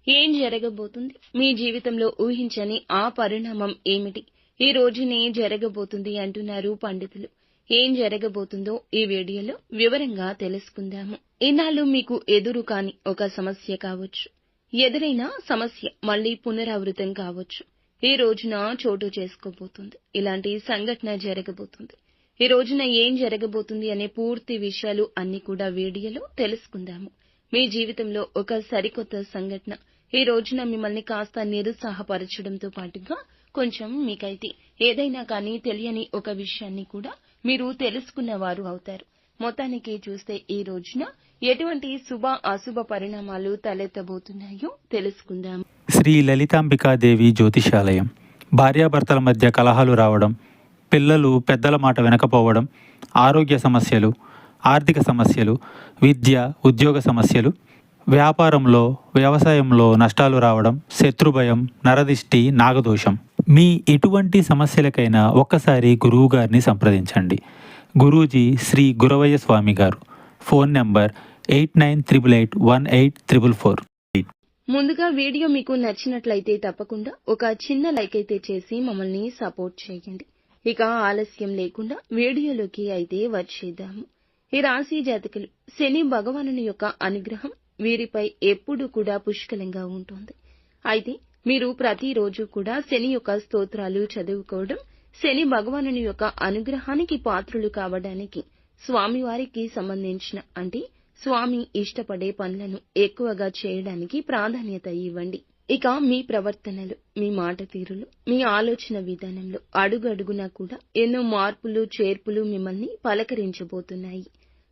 ఏం జరగబోతుంది? మీ జీవితంలో ఊహించని ఆ పరిణామం ఏమిటి? ఈ రోజునే జరగబోతుంది అంటున్నారు పండితులు. ఏం జరగబోతుందో ఈ వీడియోలో వివరంగా తెలుసుకుందాము. ఇన్నాళ్ళు మీకు ఎదురు కాని ఒక సమస్య కావచ్చు, ఎదురైన సమస్య మళ్లీ పునరావృతం కావచ్చు. ఈ రోజున చోటు చేసుకోబోతుంది. ఇలాంటి సంఘటన జరగబోతుంది. ఈ రోజున ఏం జరగబోతుంది అనే పూర్తి విషయాలు అన్ని కూడా వీడియోలో తెలుసుకుందాము. మీ జీవితంలో ఒక సరికొత్త సంఘటన ఈ రోజున మిమ్మల్ని కాస్త నిరుత్సాహపరచడంతో పాటుగా కొంచెం మీకైతే ఏదైనా కానీ తెలియని ఒక విషయాన్ని కూడా మీరు తెలుసుకున్నవారు అవుతారు. మొత్తానికి చూస్తే ఈ రోజున ఎటువంటి శుభ అశుభ పరిణామాలు తలెత్తబోతున్నాయో తెలుసుకుందాం. శ్రీ లలితాంబికాదేవి జ్యోతిషాలయం. భార్యాభర్తల మధ్య కలహాలు రావడం, పిల్లలు పెద్దల మాట వినకపోవడం, ఆరోగ్య సమస్యలు, ఆర్థిక సమస్యలు, విద్య ఉద్యోగ సమస్యలు, వ్యాపారంలో వ్యవసాయంలో నష్టాలు రావడం, శత్రుభయం, నరదిష్టి, నాగదోషం. మీ ఎటువంటి సమస్యలకైనా ఒక్కసారి గురువు గారిని సంప్రదించండి. గురూజీ శ్రీ గురవయ్య స్వామి గారు. Phone number 89881844. ముందుగా వీడియో మీకు నచ్చినట్లయితే తప్పకుండా ఒక చిన్న లైక్ అయితే చేసి మమ్మల్ని సపోర్ట్ చేయండి. ఇక ఆలస్యం లేకుండా వీడియోలోకి అయితే వచ్చేద్దాము. ఈ రాశి జాతకులు శని భగవానుని యొక్క అనుగ్రహం వీరిపై ఎప్పుడూ కూడా పుష్కలంగా ఉంటుంది. అయితే మీరు ప్రతిరోజు కూడా శని యొక్క స్తోత్రాలు చదువుకోవడం, శని భగవానుని యొక్క అనుగ్రహానికి పాత్రులు కావడానికి స్వామివారికి సంబంధించిన అంటే స్వామి ఇష్టపడే పనులను ఎక్కువగా చేయడానికి ప్రాధాన్యత ఇవ్వండి. ఇక మీ ప్రవర్తనలు, మీ మాట తీరులు, మీ ఆలోచన విధానంలో అడుగడుగునా కూడా ఎన్నో మార్పులు చేర్పులు మిమ్మల్ని పలకరించబోతున్నాయి.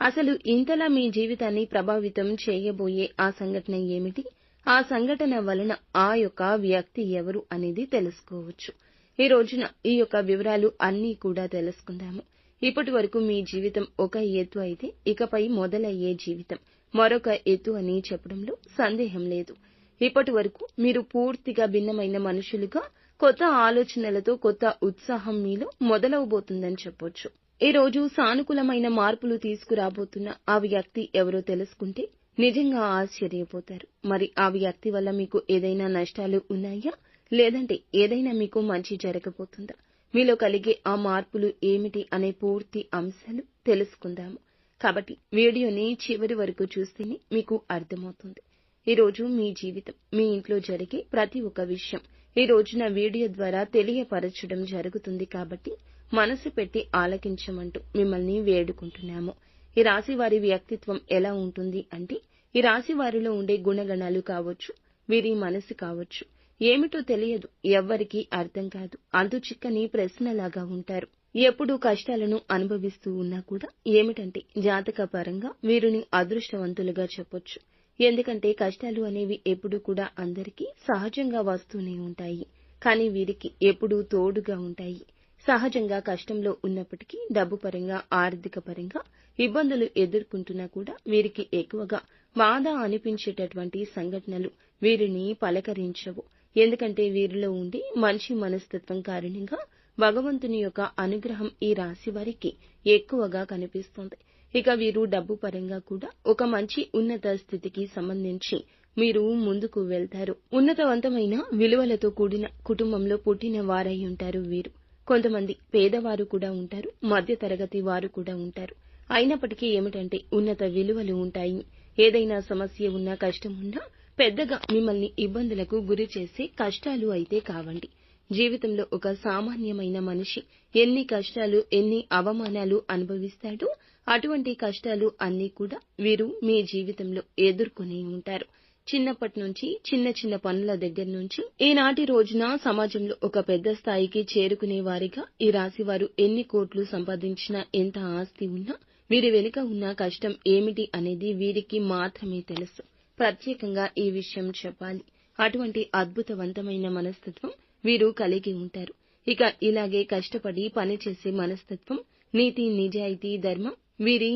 అసలు ఇంతలా మీ జీవితాన్ని ప్రభావితం చేయబోయే ఆ సంఘటన ఏమిటి? ఆ సంఘటన వలన ఆ యొక్క వ్యక్తి ఎవరు అనేది తెలుసుకోవచ్చు. ఈ రోజున ఈ యొక్క వివరాలు అన్నీ కూడా తెలుసుకుందాము. ఇప్పటి వరకు మీ జీవితం ఒక ఎత్తు అయితే ఇకపై మొదలయ్యే జీవితం మరొక ఎత్తు అని చెప్పడంలో సందేహం లేదు. ఇప్పటి వరకు మీరు పూర్తిగా భిన్నమైన మనుషులుగా కొత్త ఆలోచనలతో కొత్త ఉత్సాహం మీలో మొదలవబోతుందని చెప్పొచ్చు. ఈ రోజు సానుకూలమైన మార్పులు తీసుకురాబోతున్న ఆ వ్యక్తి ఎవరో తెలుసుకుంటే నిజంగా ఆశ్చర్యపోతారు. మరి ఆ వ్యక్తి వల్ల మీకు ఏదైనా నష్టాలు ఉన్నాయా, లేదంటే ఏదైనా మీకు మంచి జరగబోతుందా? మీలో కలిగే ఆ మార్పులు ఏమిటి అనే పూర్తి అంశాలు తెలుసుకుందాము. కాబట్టి వీడియోని చివరి వరకు చూస్తేనే మీకు అర్థమవుతుంది. ఈ రోజు మీ జీవితం, మీ ఇంట్లో జరిగే ప్రతి ఒక్క విషయం ఈ రోజున వీడియో ద్వారా తెలియపరచడం జరుగుతుంది. కాబట్టి మనసు పెట్టి ఆలకించమంటూ మిమ్మల్ని వేడుకుంటున్నాము. ఈ రాశి వారి వ్యక్తిత్వం ఎలా ఉంటుంది అంటే, ఈ రాశి వారిలో ఉండే గుణగణాలు కావచ్చు, వీరి మనసు కావచ్చు, ఏమిటో తెలియదు, ఎవ్వరికీ అర్థం కాదు, అంతుచిక్కని ప్రశ్నలాగా ఉంటారు. ఎప్పుడూ కష్టాలను అనుభవిస్తూ ఉన్నా కూడా ఏమిటంటే జాతక పరంగా వీరిని అదృష్టవంతులుగా చెప్పొచ్చు. ఎందుకంటే కష్టాలు అనేవి ఎప్పుడూ కూడా అందరికీ సహజంగా వస్తూనే ఉంటాయి. కానీ వీరికి ఎప్పుడూ తోడుగా ఉంటాయి. సహజంగా కష్టంలో ఉన్నప్పటికీ డబ్బు పరంగా, ఆర్థిక పరంగా ఇబ్బందులు ఎదుర్కొంటున్నా కూడా వీరికి ఎక్కువగా బాధ అనిపించేటటువంటి సంఘటనలు వీరిని పలకరించవు. ఎందుకంటే వీరిలో ఉండే మంచి మనస్తత్వం కారణంగా భగవంతుని యొక్క అనుగ్రహం ఈ రాశి వారికి ఎక్కువగా కనిపిస్తుంది. ఇక వీరు డబ్బు పరంగా కూడా ఒక మంచి ఉన్నత స్థితికి సంబంధించి మీరు ముందుకు వెళ్తారు. ఉన్నతవంతమైన విలువలతో కూడిన కుటుంబంలో పుట్టిన వారై ఉంటారు వీరు. కొంతమంది పేదవారు కూడా ఉంటారు, మధ్య తరగతి వారు కూడా ఉంటారు. అయినప్పటికీ ఏమిటంటే ఉన్నత విలువలు ఉంటాయి. ఏదైనా సమస్య ఉన్నా, కష్టం ఉన్నా పెద్దగా మిమ్మల్ని ఇబ్బందులకు గురి చేసే కష్టాలు అయితే కావండి. జీవితంలో ఒక సామాన్యమైన మనిషి ఎన్ని కష్టాలు, ఎన్ని అవమానాలు అనుభవిస్తాడో అటువంటి కష్టాలు అన్నీ కూడా వీరు మీ జీవితంలో ఎదుర్కొని ఉంటారు. చిన్నప్పటి నుంచి చిన్న చిన్న పనుల దగ్గర నుంచి ఈనాటి రోజున సమాజంలో ఒక పెద్ద స్థాయికి చేరుకునే వారిగా ఈ రాశివారు ఎన్ని కోట్లు సంపాదించినా, ఎంత ఆస్తి ఉన్నా వీరి వెనుక ఉన్న కష్టం ఏమిటి అనేది వీరికి మాత్రమే తెలుసు. ప్రత్యేకంగా ఈ విషయం చెప్పాలి. అటువంటి అద్భుతవంతమైన మనస్తత్వం వీరు కలిగి ఉంటారు. ఇక ఇలాగే కష్టపడి పనిచేసే మనస్తత్వం, నీతి, నిజాయితీ, ధర్మం వీరి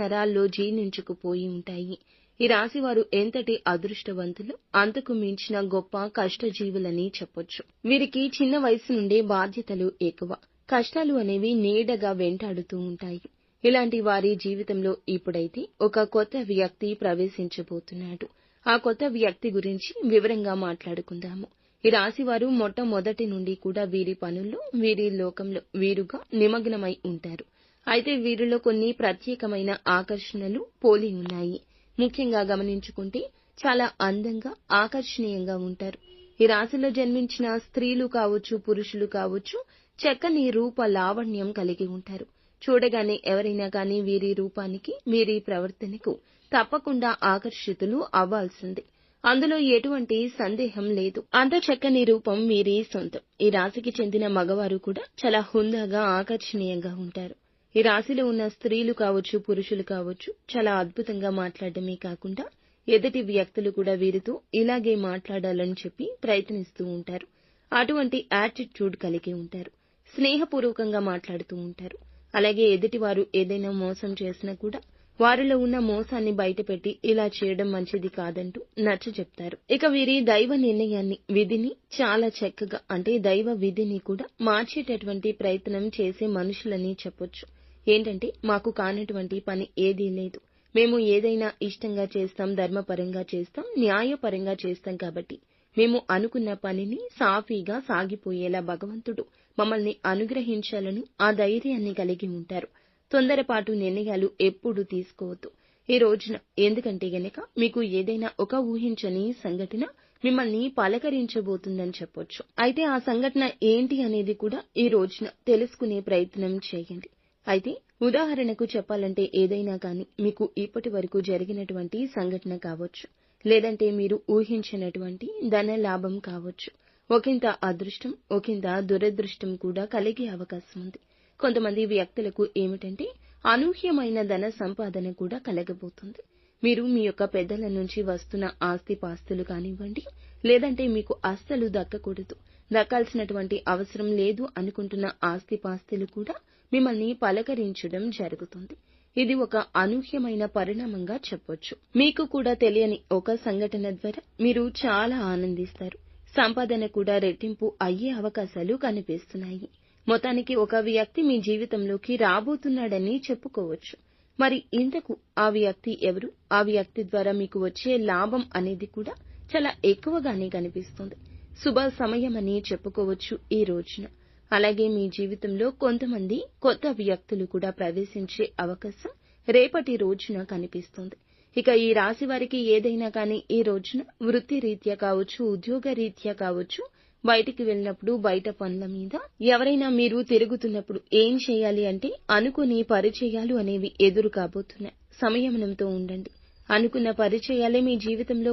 నరాల్లో జీర్ణించుకుపోయి ఉంటాయి. ఈ రాశివారు ఎంతటి అదృష్టవంతులు, అంతకు మించిన గొప్ప కష్టజీవులని చెప్పొచ్చు. వీరికి చిన్న వయసు నుండే బాధ్యతలు ఎక్కువ. కష్టాలు అనేవి నీడగా వెంటాడుతూ ఉంటాయి. ఇలాంటి వారి జీవితంలో ఇప్పుడైతే ఒక కొత్త వ్యక్తి ప్రవేశించబోతున్నాడు. ఆ కొత్త వ్యక్తి గురించి వివరంగా మాట్లాడుకుందాము. ఈ రాశివారు మొట్టమొదటి నుండి కూడా వీరి పనుల్లో, వీరి లోకంలో వీరుగా నిమగ్నమై ఉంటారు. అయితే వీరిలో కొన్ని ప్రత్యేకమైన ఆకర్షణలు పోలి ఉన్నాయి. ముఖ్యంగా గమనించుకుంటే చాలా అందంగా, ఆకర్షణీయంగా ఉంటారు. ఈ రాశిలో జన్మించిన స్త్రీలు కావచ్చు, పురుషులు కావచ్చు, చక్కని రూప లావణ్యం కలిగి ఉంటారు. చూడగానే ఎవరైనా కానీ వీరి రూపానికి, వీరి ప్రవర్తనకు తప్పకుండా ఆకర్షితులు అవ్వాల్సిందే. అందులో ఎటువంటి సందేహం లేదు. అంత చక్కని రూపం వీరి సొంతం. ఈ రాశికి చెందిన మగవారు కూడా చాలా హుందాగా, ఆకర్షణీయంగా ఉంటారు. ఈ రాశిలో ఉన్న స్త్రీలు కావచ్చు, పురుషులు కావచ్చు, చాలా అద్భుతంగా మాట్లాడడమే కాకుండా ఎదుటి వ్యక్తులు కూడా వీరితో ఇలాగే మాట్లాడాలని చెప్పి ప్రయత్నిస్తూ ఉంటారు. అటువంటి యాటిట్యూడ్ కలిగి ఉంటారు. స్నేహపూర్వకంగా మాట్లాడుతూ ఉంటారు. అలాగే ఎదుటివారు ఏదైనా మోసం చేసినా కూడా వారిలో ఉన్న మోసాన్ని బయటపెట్టి ఇలా చేయడం మంచిది కాదంటూ నచ్చచెప్తారు. ఇక వీరి దైవ నిర్ణయాన్ని, విధిని చాలా చక్కగా, అంటే దైవ విధిని కూడా మార్చేటటువంటి ప్రయత్నం చేసే మనుషులని చెప్పొచ్చు. ఏంటంటే, మాకు కానటువంటి పని ఏదీ లేదు, మేము ఏదైనా ఇష్టంగా చేస్తాం, ధర్మపరంగా చేస్తాం, న్యాయపరంగా చేస్తాం కాబట్టి మేము అనుకున్న పనిని సాఫీగా సాగిపోయేలా భగవంతుడు మమ్మల్ని అనుగ్రహించాలని ఆ ధైర్యాన్ని కలిగి ఉంటారు. తొందరపాటు నిర్ణయాలు ఎప్పుడూ తీసుకోవద్దు ఈ రోజున. ఎందుకంటే గనక మీకు ఏదైనా ఒక ఊహించని సంఘటన మిమ్మల్ని పలకరించబోతుందని చెప్పొచ్చు. అయితే ఆ సంఘటన ఏంటి అనేది కూడా ఈ రోజున తెలుసుకునే ప్రయత్నం చేయండి. అయితే ఉదాహరణకు చెప్పాలంటే ఏదైనా కానీ మీకు ఇప్పటి వరకు జరిగినటువంటి సంఘటన కావచ్చు, లేదంటే మీరు ఊహించినటువంటి ధన లాభం కావచ్చు, ఒకంత అదృష్టం, ఒకంత దురదృష్టం కూడా కలిగే అవకాశం ఉంది. కొంతమంది వ్యక్తులకు ఏమిటంటే అనూహ్యమైన ధన సంపాదన కూడా కలగబోతుంది. మీరు మీ యొక్క పెద్దల నుంచి వస్తున్న ఆస్తిపాస్తులు కానివ్వండి, లేదంటే మీకు అస్సలు దక్కకూడదు, దక్కాల్సినటువంటి అవసరం లేదు అనుకుంటున్న ఆస్తిపాస్తులు కూడా మిమ్మల్ని పలకరించడం జరుగుతుంది. ఇది ఒక అనూహ్యమైన పరిణామంగా చెప్పొచ్చు. మీకు కూడా తెలియని ఒక సంఘటన ద్వారా మీరు చాలా ఆనందిస్తారు. సంపాదన కూడా రెట్టింపు అయ్యే అవకాశాలు కనిపిస్తున్నాయి. మొత్తానికి ఒక వ్యక్తి మీ జీవితంలోకి రాబోతున్నాడని చెప్పుకోవచ్చు. మరి ఇంతకు ఆ వ్యక్తి ఎవరు? ఆ వ్యక్తి ద్వారా మీకు వచ్చే లాభం అనేది కూడా చాలా ఎక్కువగానే కనిపిస్తుంది. శుభ సమయమని చెప్పుకోవచ్చు ఈ రోజున. అలాగే మీ జీవితంలో కొంతమంది కొత్త వ్యక్తులు కూడా ప్రవేశించే అవకాశం రేపటి రోజున కనిపిస్తుంది. ఇక ఈ రాశి వారికి ఏదైనా కానీ ఈ రోజున వృత్తి రీత్యా కావచ్చు, ఉద్యోగ రీత్యా కావచ్చు, బయటికి వెళ్ళినప్పుడు బయట పనుల మీద ఎవరైనా మీరు తిరుగుతున్నప్పుడు ఏం చేయాలి అంటే అనుకుని పరిచయాలు అనేవి ఎదురు కాబోతున్నాయి. సంయమనంతో ఉండండి. అనుకున్న పరిచయాలే మీ జీవితంలో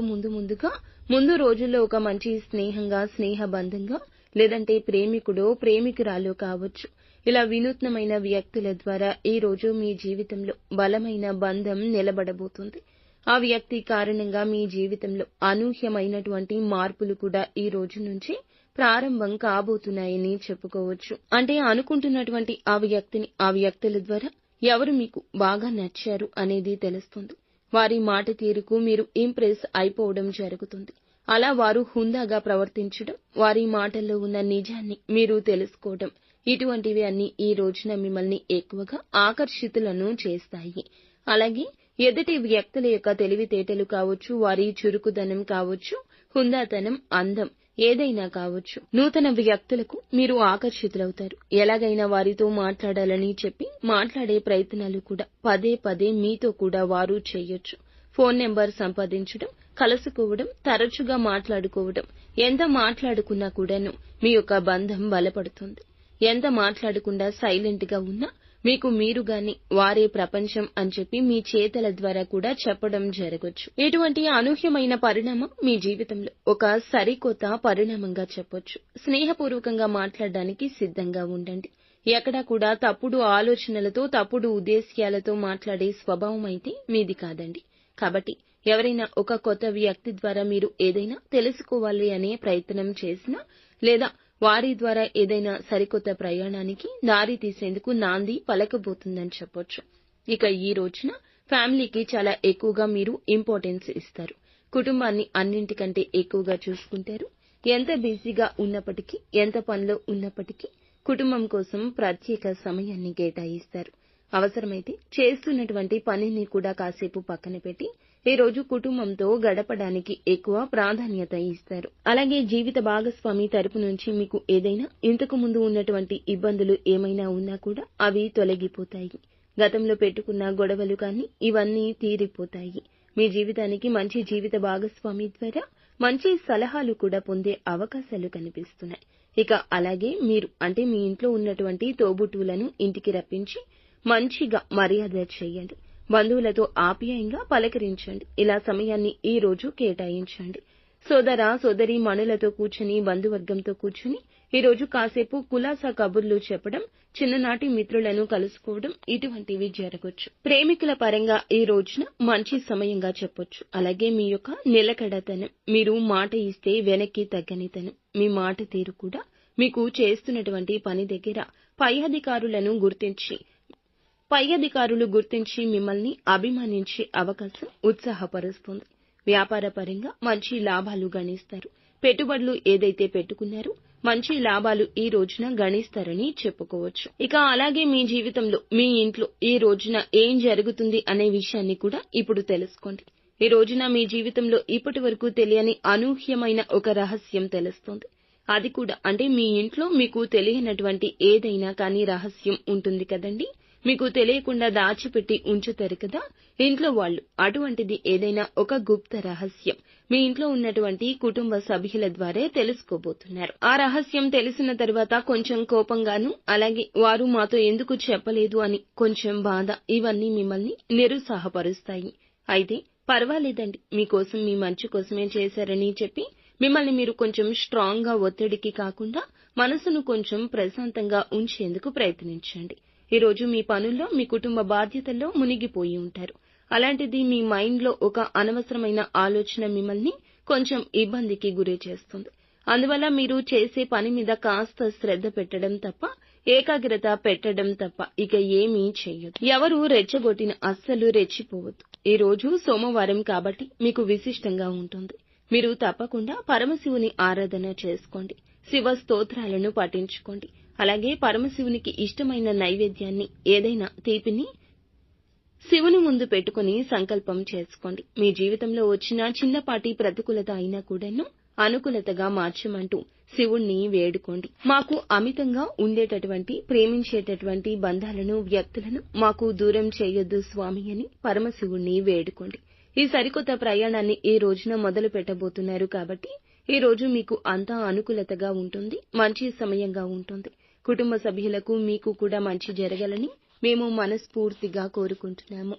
ముందు రోజుల్లో ఒక మంచి స్నేహంగా, స్నేహబంధంగా, లేదంటే ప్రేమికుడో ప్రేమికురాలో కావచ్చు. ఇలా వినూత్నమైన వ్యక్తుల ద్వారా ఈ రోజు మీ జీవితంలో బలమైన బంధం నిలబడబోతుంది. ఆ వ్యక్తి కారణంగా మీ జీవితంలో అనూహ్యమైనటువంటి మార్పులు కూడా ఈ రోజు నుంచి ప్రారంభం కాబోతున్నాయని చెప్పుకోవచ్చు. అంటే అనుకుంటున్నటువంటి ఆ వ్యక్తిని, ఆ వ్యక్తుల ద్వారా ఎవరు మీకు బాగా నచ్చారు అనేది తెలుస్తుంది. వారి మాట తీరుకు మీరు ఇంప్రెస్ అయిపోవడం జరుగుతుంది. అలా వారు హుందాగా ప్రవర్తించడం, వారి మాటల్లో ఉన్న నిజాన్ని మీరు తెలుసుకోవడం, ఇటువంటివి అన్ని ఈ రోజున మిమ్మల్ని ఎక్కువగా ఆకర్షితులను చేస్తాయి. అలాగే ఎదుటి వ్యక్తుల యొక్క తెలివితేటలు కావచ్చు, వారి చురుకుదనం కావచ్చు, హుందాతనం, అందం ఏదైనా కావచ్చు. నూతన వ్యక్తులకు మీరు ఆకర్షితులవుతారు. ఎలాగైనా వారితో మాట్లాడాలని చెప్పి మాట్లాడే ప్రయత్నాలు కూడా పదే పదే మీతో కూడా వారు చేయొచ్చు. ఫోన్ నెంబర్ సంపాదించడం, కలుసుకోవడం, తరచుగా మాట్లాడుకోవడం, ఎంత మాట్లాడుకున్నా కూడాను మీ యొక్క బంధం బలపడుతుంది. ఎంత మాట్లాడకుండా సైలెంట్ గా ఉన్నా మీకు మీరుగాని వారే ప్రపంచం అని చెప్పి మీ చేతల ద్వారా కూడా చెప్పడం జరగొచ్చు. ఇటువంటి అనూహ్యమైన పరిణామం మీ జీవితంలో ఒక సరికొత్త పరిణామంగా చెప్పొచ్చు. స్నేహపూర్వకంగా మాట్లాడడానికి సిద్ధంగా ఉండండి. ఎక్కడా కూడా తప్పుడు ఆలోచనలతో, తప్పుడు ఉద్దేశ్యాలతో మాట్లాడే స్వభావం అయితే మీది కాదండి. కాబట్టి ఎవరైనా ఒక కొత్త వ్యక్తి ద్వారా మీరు ఏదైనా తెలుసుకోవాలి అనే ప్రయత్నం చేసినా, లేదా వారి ద్వారా ఏదైనా సరికొత్త ప్రయాణానికి దారి తీసేందుకు నాంది పలకబోతుందని చెప్పొచ్చు. ఇక ఈ రోజున ఫ్యామిలీకి చాలా ఎక్కువగా మీరు ఇంపార్టెన్స్ ఇస్తారు. కుటుంబాన్ని అన్నింటికంటే ఎక్కువగా చూసుకుంటారు. ఎంత బిజీగా ఉన్నప్పటికీ, ఎంత పనిలో ఉన్నప్పటికీ కుటుంబం కోసం ప్రత్యేక సమయాన్ని కేటాయిస్తారు. అవసరమైతే చేస్తున్నటువంటి పనిని కూడా కాసేపు పక్కన పెట్టి ఈ రోజు కుటుంబంతో గడపడానికి ఎక్కువ ప్రాధాన్యత ఇస్తారు. అలాగే జీవిత భాగస్వామి తరపు నుంచి మీకు ఏదైనా ఇంతకు ముందు ఉన్నటువంటి ఇబ్బందులు ఏమైనా ఉన్నా కూడా అవి తొలగిపోతాయి. గతంలో పెట్టుకున్న గొడవలు కానీ ఇవన్నీ తీరిపోతాయి. మీ జీవితానికి మంచి జీవిత భాగస్వామి ద్వారా మంచి సలహాలు కూడా పొందే అవకాశాలు కనిపిస్తున్నాయి. ఇక అలాగే మీరు అంటే మీ ఇంట్లో ఉన్నటువంటి తోబుట్టువులను ఇంటికి రప్పించి మంచిగా మర్యాద చేయండి. బంధువులతో ఆప్యాయంగా పలకరించండి. ఇలా సమయాన్ని ఈ రోజు కేటాయించండి. సోదర సోదరీమణులతో కూర్చుని బంధువర్గంతో కూర్చుని ఈ రోజు కాసేపు కులాసా కబుర్లు చెప్పడం, చిన్ననాటి మిత్రులను కలుసుకోవడం ఇటువంటివి జరగొచ్చు. ప్రేమికుల పరంగా ఈ రోజున మంచి సమయంగా చెప్పొచ్చు. అలాగే మీ యొక్క నిలకడతనం, మీరు మాట ఇస్తే వెనక్కి తగ్గనితనం, మీ మాట తీరు కూడా మీకు చేస్తున్నటువంటి పని దగ్గర పై అధికారులు గుర్తించి మిమ్మల్ని అభిమానించే అవకాశం ఉత్సాహపరుస్తుంది. వ్యాపార పరంగా మంచి లాభాలు గణిస్తారు. పెట్టుబడులు ఏదైతే పెట్టుకున్నారో మంచి లాభాలు ఈ రోజున గణిస్తారని చెప్పుకోవచ్చు. ఇక అలాగే మీ జీవితంలో మీ ఇంట్లో ఈ రోజున ఏం జరుగుతుంది అనే విషయాన్ని కూడా ఇప్పుడు తెలుసుకోండి. ఈ రోజున మీ జీవితంలో ఇప్పటి వరకు తెలియని అనూహ్యమైన ఒక రహస్యం తెలుస్తుంది. అది కూడా అంటే మీ ఇంట్లో మీకు తెలియనటువంటి ఏదైనా కానీ రహస్యం ఉంటుంది కదండి. మీకు తెలియకుండా దాచిపెట్టి ఉంచుతారు కదా ఇంట్లో వాళ్ళు. అటువంటిది ఏదైనా ఒక గుప్త రహస్యం మీ ఇంట్లో ఉన్నటువంటి కుటుంబ సభ్యుల ద్వారా తెలుసుకోబోతున్నారు. ఆ రహస్యం తెలిసిన తర్వాత కొంచెం కోపంగాను, అలాగే వారు మాతో ఎందుకు చెప్పలేదు అని కొంచెం బాధ, ఇవన్నీ మిమ్మల్ని నిరుత్సాహపరుస్తాయి. అయితే పర్వాలేదండి, మీకోసం మీ మంచి కోసమే చేశారని చెప్పి మిమ్మల్ని మీరు కొంచెం స్ట్రాంగ్ గా ఒత్తిడికి కాకుండా మనసును కొంచెం ప్రశాంతంగా ఉంచేందుకు ప్రయత్నించండి. ఈ రోజు మీ పనుల్లో మీ కుటుంబ బాధ్యతల్లో మునిగిపోయి ఉంటారు. అలాంటిది మీ మైండ్ లో ఒక అనవసరమైన ఆలోచన మిమ్మల్ని కొంచెం ఇబ్బందికి గురి చేస్తుంది. అందువల్ల మీరు చేసే పని మీద కాస్త శ్రద్ధ పెట్టడం తప్ప, ఏకాగ్రత పెట్టడం తప్ప ఇక ఏమీ చెయ్యొద్దు. ఎవరు రెచ్చగొట్టిన అస్సలు రెచ్చిపోవద్దు. ఈ రోజు సోమవారం కాబట్టి మీకు విశిష్టంగా ఉంటుంది. మీరు తప్పకుండా పరమశివుని ఆరాధన చేసుకోండి. శివ స్తోత్రాలను పఠించుకోండి. అలాగే పరమశివునికి ఇష్టమైన నైవేద్యాన్ని ఏదైనా తీపిని శివుని ముందు పెట్టుకుని సంకల్పం చేసుకోండి. మీ జీవితంలో వచ్చిన చిన్నపాటి ప్రతికూలత అయినా కూడాను అనుకూలతగా మార్చమంటూ శివుణ్ణి వేడుకోండి. మాకు అమితంగా ఉండేటటువంటి ప్రేమించేటటువంటి బంధాలను, వ్యక్తులను మాకు దూరం చేయొద్దు స్వామి అని పరమశివుణ్ణి వేడుకోండి. ఈ సరికొత్త ప్రయాణాన్ని ఈ రోజున మొదలు పెట్టబోతున్నారు కాబట్టి ఈ రోజు మీకు అంతా అనుకూలతగా ఉంటుంది. మంచి సమయంగా ఉంటుంది. కుటుంబ సభ్యులకు మీకు కూడా మంచి జరగాలని మేము మనస్ఫూర్తిగా కోరుకుంటున్నాము.